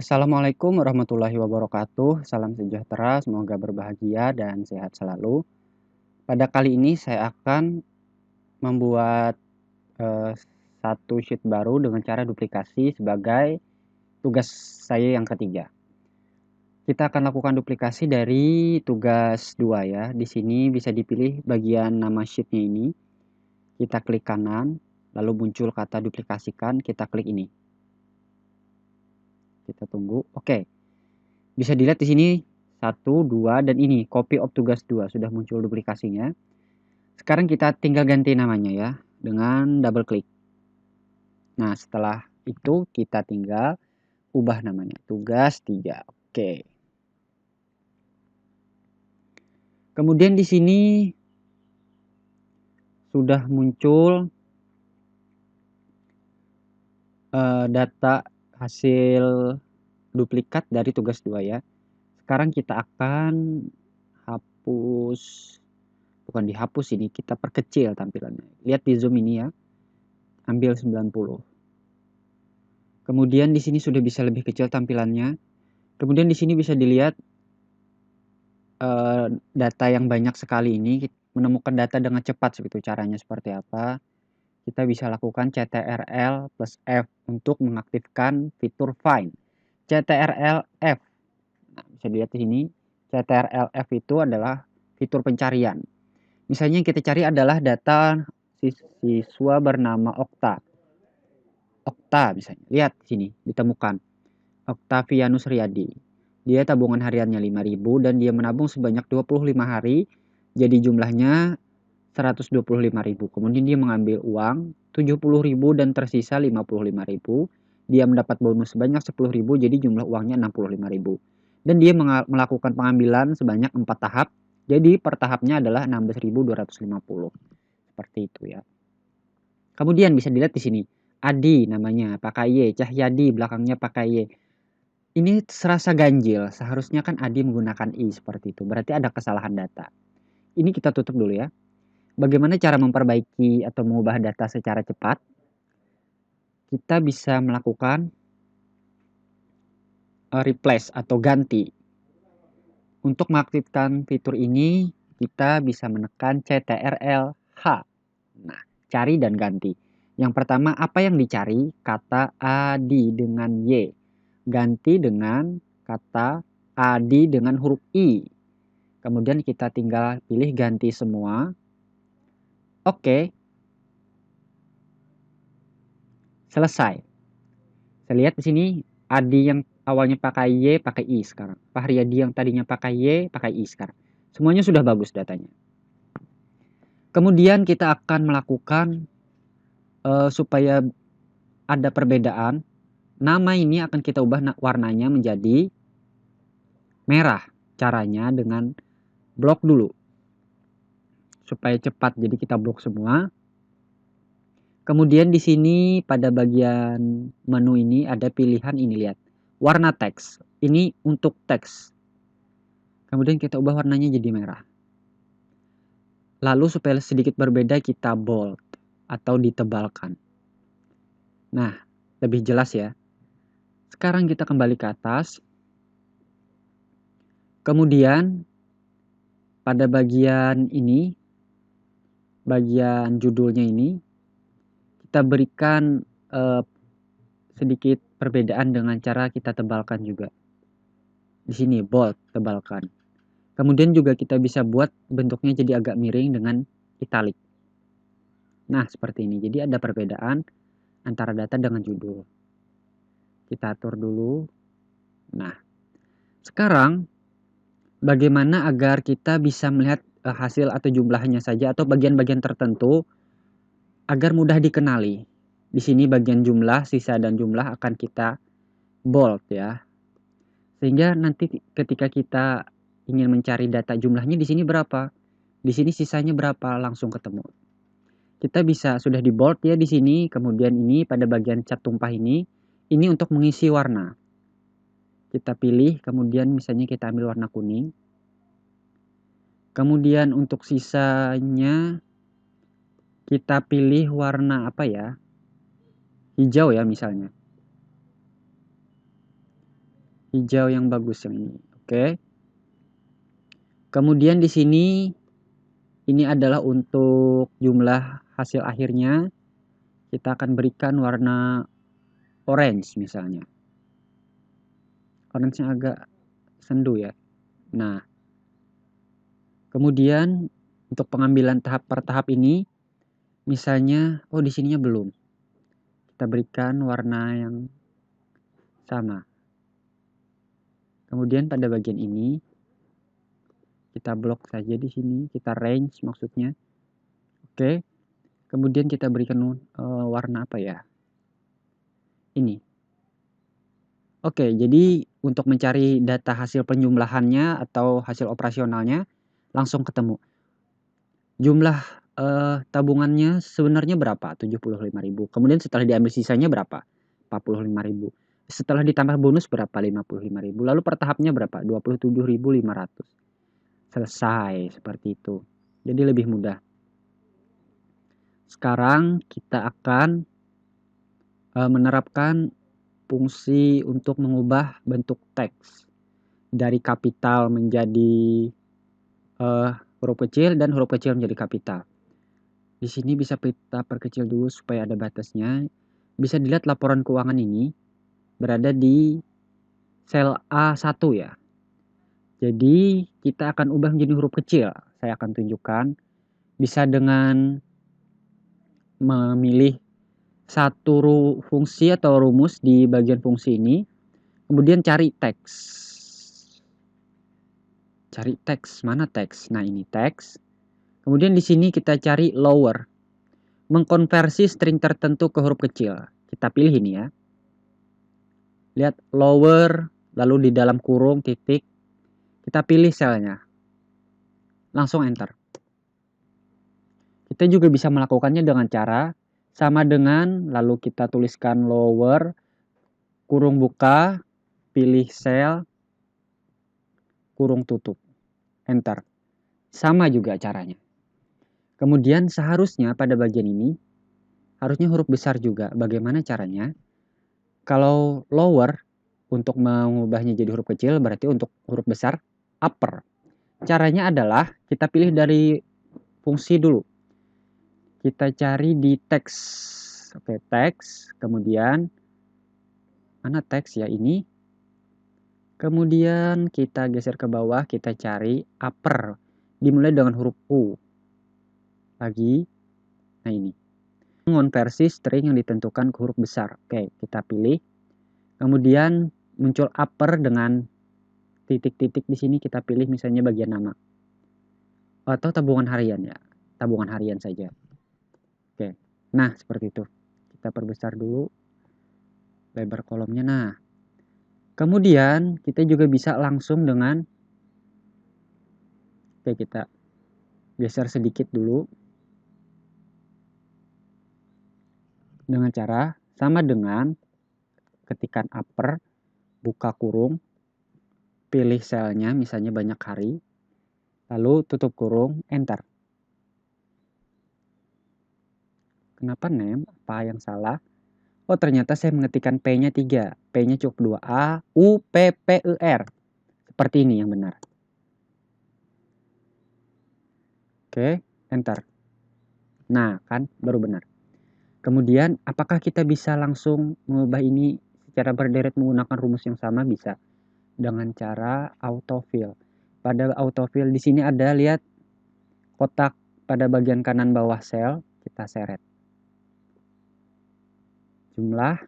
Assalamualaikum warahmatullahi wabarakatuh. Salam sejahtera, semoga berbahagia dan sehat selalu. Pada kali ini saya akan membuat satu sheet baru dengan cara duplikasi sebagai tugas saya yang ketiga. Kita akan lakukan duplikasi dari tugas 2 ya. Di sini bisa dipilih bagian nama sheetnya ini. Kita klik kanan, lalu muncul kata duplikasikan, kita klik ini. Kita tunggu. Oke. Bisa dilihat di sini 1, 2, dan ini copy of tugas 2 sudah muncul duplikasinya. Sekarang kita tinggal ganti namanya ya dengan double klik. Nah, setelah itu kita tinggal ubah namanya tugas 3. Oke. Kemudian di sini sudah muncul data hasil duplikat dari tugas 2 ya. Sekarang kita akan hapus, bukan dihapus ini, kita perkecil tampilannya. Lihat di zoom ini ya. Ambil 90. Kemudian di sini sudah bisa lebih kecil tampilannya. Kemudian di sini bisa dilihat data yang banyak sekali ini, menemukan data dengan cepat caranya seperti apa. Kita bisa lakukan CTRL plus F untuk mengaktifkan fitur Find. CTRL F. Nah, bisa dilihat di sini, CTRL F itu adalah fitur pencarian. Misalnya yang kita cari adalah data siswa bernama Okta. Okta misalnya. Lihat di sini ditemukan. Oktavianus Riyadi. Dia tabungan hariannya 5.000 dan dia menabung sebanyak 25 hari. Jadi jumlahnya 125.000. Kemudian dia mengambil uang 70.000 dan tersisa 55.000. Dia mendapat bonus sebanyak 10.000, jadi jumlah uangnya 65.000. Dan dia melakukan pengambilan sebanyak 4 tahap. Jadi per tahapnya adalah 16.250. Seperti itu ya. Kemudian bisa dilihat di sini. Adi namanya pakai Y, Cahyadi belakangnya pakai Y. Ini serasa ganjil, seharusnya kan Adi menggunakan I seperti itu, berarti ada kesalahan data. Ini kita tutup dulu ya. Bagaimana cara memperbaiki atau mengubah data secara cepat? Kita bisa melakukan replace atau ganti. Untuk mengaktifkan fitur ini, kita bisa menekan CTRL H. Nah, cari dan ganti. Yang pertama, apa yang dicari? Kata Adi dengan Y. Ganti dengan kata Adi dengan huruf I. Kemudian kita tinggal pilih ganti semua. Oke. Selesai. Saya lihat di sini Adi yang awalnya pakai Y pakai I sekarang. Fahriyadi yang tadinya pakai Y pakai I sekarang. Semuanya sudah bagus datanya. Kemudian kita akan melakukan supaya ada perbedaan. Nama ini akan kita ubah warnanya menjadi merah. Caranya dengan blok dulu. Supaya cepat, jadi kita blok semua. Kemudian di sini pada bagian menu ini ada pilihan ini, lihat. Warna teks. Ini untuk teks. Kemudian kita ubah warnanya jadi merah. Lalu supaya sedikit berbeda kita bold atau ditebalkan. Nah, lebih jelas ya. Sekarang kita kembali ke atas. Kemudian pada bagian ini, bagian judulnya ini, kita berikan sedikit perbedaan dengan cara kita tebalkan juga. Di sini bold, tebalkan. Kemudian juga kita bisa buat bentuknya jadi agak miring dengan italic. Nah, seperti ini. Jadi ada perbedaan antara data dengan judul. Kita atur dulu. Nah, sekarang bagaimana agar kita bisa melihat hasil atau jumlahnya saja atau bagian-bagian tertentu agar mudah dikenali. Di sini bagian jumlah, sisa dan jumlah akan kita bold ya. Sehingga nanti ketika kita ingin mencari data jumlahnya di sini berapa, di sini sisanya berapa, langsung ketemu. Kita bisa sudah di bold ya di sini, kemudian ini pada bagian cat tumpah ini untuk mengisi warna. Kita pilih, kemudian misalnya kita ambil warna kuning. Kemudian untuk sisanya kita pilih warna apa ya? Hijau ya misalnya. hijau yang bagus yang ini. Oke. Kemudian di sini ini adalah untuk jumlah hasil akhirnya. Kita akan berikan warna orange misalnya. Orange-nya agak sendu ya. Nah, kemudian untuk pengambilan tahap per tahap ini, misalnya, oh di sininya belum. Kita berikan warna yang sama. Kemudian pada bagian ini, kita blok saja di sini, kita range maksudnya. Oke. Kemudian kita berikan warna apa ya? Ini. Oke, jadi untuk mencari data hasil penjumlahannya atau hasil operasionalnya langsung ketemu. Jumlah tabungannya sebenarnya berapa? 75.000. Kemudian setelah diambil sisanya berapa? 45.000. Setelah ditambah bonus berapa? 55.000. Lalu per tahapnya berapa? 27.500. Selesai seperti itu. Jadi lebih mudah. Sekarang kita akan menerapkan fungsi untuk mengubah bentuk teks dari kapital menjadi huruf kecil dan huruf kecil menjadi kapital. Di sini bisa kita perkecil dulu supaya ada batasnya. Bisa dilihat laporan keuangan ini berada di sel A1 ya. Jadi kita akan ubah menjadi huruf kecil. Saya akan tunjukkan. Bisa dengan memilih satu fungsi atau rumus di bagian fungsi ini. Kemudian cari teks. Cari teks. Mana teks? Nah ini teks. Kemudian di sini kita cari lower. Mengkonversi string tertentu ke huruf kecil. Kita pilih ini ya. Lihat lower, lalu di dalam kurung titik. Kita pilih selnya. Langsung enter. Kita juga bisa melakukannya dengan cara sama dengan lalu kita tuliskan lower, kurung buka, pilih sel, kurung tutup. Enter. Sama juga caranya. Kemudian seharusnya pada bagian ini harusnya huruf besar juga. Bagaimana caranya? Kalau lower untuk mengubahnya jadi huruf kecil berarti untuk huruf besar upper. Caranya adalah kita pilih dari fungsi dulu. Kita cari di teks. Oke, teks. Kemudian mana teks ya ini? Kemudian kita geser ke bawah, kita cari upper. Dimulai dengan huruf U. Lagi. Nah ini. Mengonversi string yang ditentukan ke huruf besar. Oke, kita pilih. Kemudian muncul upper dengan titik-titik di sini kita pilih misalnya bagian nama. Atau tabungan harian ya. Tabungan harian saja. Oke. Nah, seperti itu. Kita perbesar dulu lebar kolomnya. Nah, kemudian kita juga bisa langsung dengan kita geser sedikit dulu. Dengan cara sama dengan ketikan upper, buka kurung, pilih selnya misalnya banyak hari, lalu tutup kurung, enter. Kenapa name? Apa yang salah? Oh ternyata saya mengetikkan P-nya 3. P-nya cukup 2A, U, P, P, E, R. Seperti ini yang benar. Oke, enter. Nah, kan baru benar. Kemudian, apakah kita bisa langsung mengubah ini secara berderet menggunakan rumus yang sama? Bisa. Dengan cara autofill. Pada autofill di sini ada, lihat kotak pada bagian kanan bawah sel, kita seret. Jumlah,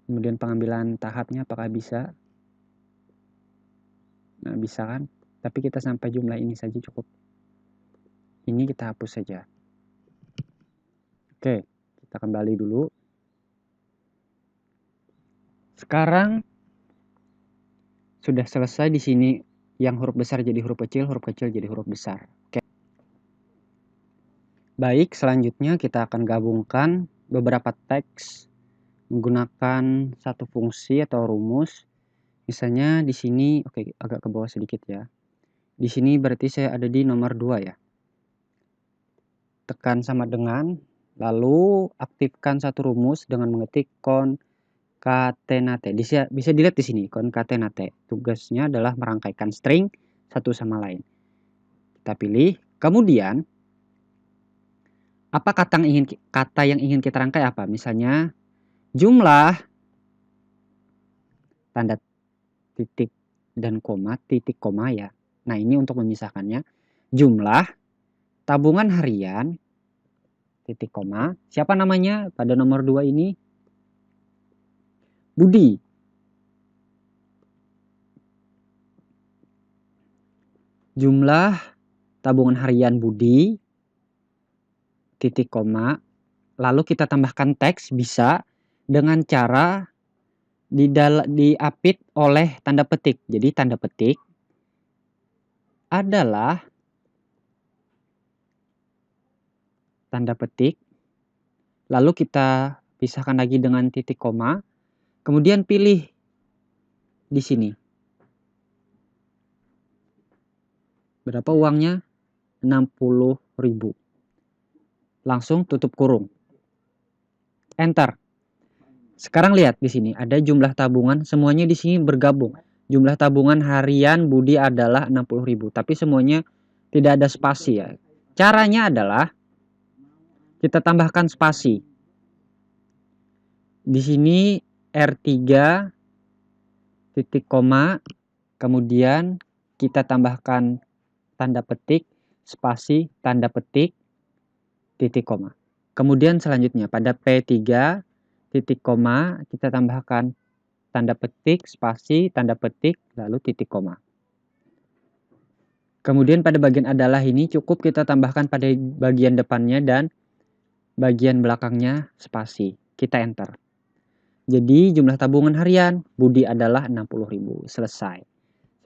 kemudian pengambilan tahapnya apakah bisa? Nah, bisa kan? Tapi kita sampai jumlah ini saja cukup. Ini kita hapus saja. Oke, kita kembali dulu. Sekarang sudah selesai di sini yang huruf besar jadi huruf kecil jadi huruf besar. Oke. Baik, selanjutnya kita akan gabungkan beberapa teks menggunakan satu fungsi atau rumus. Misalnya di sini, oke, agak ke bawah sedikit ya. Di sini berarti saya ada di nomor 2 ya. Tekan sama dengan, lalu aktifkan satu rumus dengan mengetik concatenate. Bisa dilihat di sini, concatenate. Tugasnya adalah merangkaikan string satu sama lain. Kita pilih, kemudian apa kata yang ingin kita rangkai apa? Misalnya jumlah tanda titik dan koma, titik koma ya. Nah, ini untuk memisahkannya. Jumlah tabungan harian titik koma. Siapa namanya pada nomor 2 ini? Budi. Jumlah tabungan harian Budi titik koma. Lalu kita tambahkan teks bisa dengan cara diapit oleh tanda petik. Jadi tanda petik adalah tanda petik. Lalu kita pisahkan lagi dengan titik koma. Kemudian pilih di sini. Berapa uangnya? 60.000. Langsung tutup kurung. Enter. Sekarang lihat di sini ada jumlah tabungan, semuanya di sini bergabung. Jumlah tabungan harian Budi adalah 60.000, tapi semuanya tidak ada spasi ya. Caranya adalah kita tambahkan spasi. Di sini R3 titik koma, kemudian kita tambahkan tanda petik, spasi, tanda petik, titik koma. Kemudian selanjutnya pada P3 titik koma kita tambahkan tanda petik, spasi, tanda petik, lalu titik koma. Kemudian pada bagian adalah ini cukup kita tambahkan pada bagian depannya dan bagian belakangnya spasi. Kita enter. Jadi jumlah tabungan harian Budi adalah 60.000. Selesai.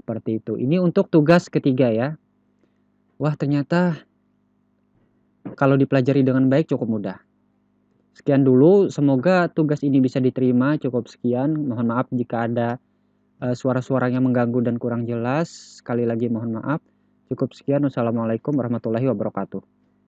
Seperti itu. Ini untuk tugas ketiga ya. Wah, ternyata kalau dipelajari dengan baik cukup mudah. Sekian dulu, semoga tugas ini bisa diterima. Cukup sekian. Mohon maaf jika ada suara-suara yang mengganggu dan kurang jelas. Sekali lagi mohon maaf. Cukup sekian. Wassalamualaikum warahmatullahi wabarakatuh.